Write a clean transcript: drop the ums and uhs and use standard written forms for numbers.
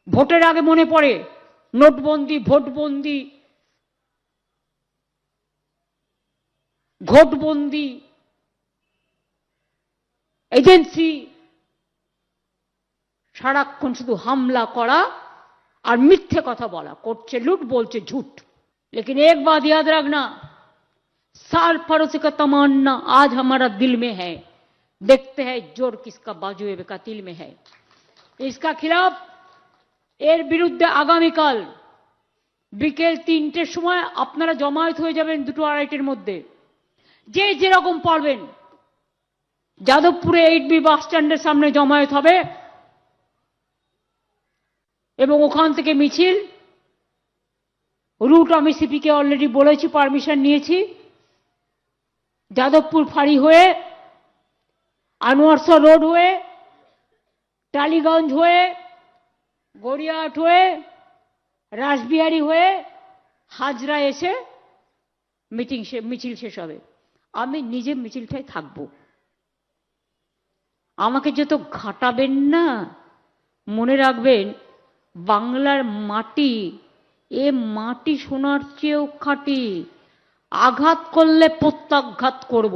ভোটের আগে মনে পড়ে নোটবন্দি, ভোটবন্দি, ঘোটবন্দি, এজেন্সি, সারাক্ষণ শুধু হামলা করা और मिथ्ये कथा बोला, करछे लूट बोलछे झूठ। लेकिन एक बात याद रखना, साल फरोसे का तमन्ना आज हमारा दिल में है, देखते हैं जोर किसका बाजुए का तिल में है। इसका खिलाफ एर बिरुद्धे आगामीकाल बिकेल 3टेर समय आपनारा जमायत हो जाबेन 2-2.5 मध्य, जे जेरकम पारबेन যাদবপুরে 8B বাস স্ট্যান্ডের সামনে জমায়েত হবে এবং ওখান থেকে মিছিল রুট আমি সিপিকে অলরেডি বলেছি, পারমিশন নিয়েছি, যাদবপুর ফাঁড়ি হয়ে, আনোয়ারশাহ রোড হয়ে, টালিগঞ্জ হয়ে, গড়িয়াহাট হয়ে, রাসবিহারী হয়ে হাজরা এসে মিছিল শেষ হবে। আমি নিজে মিছিলটায় থাকবো। আমাকে যত ঘাটাবেন না, মনে রাখবেন বাংলার মাটি, এ মাটি সোনার চেয়েও খাঁটি। আঘাত করলে প্রত্যাঘাত করব।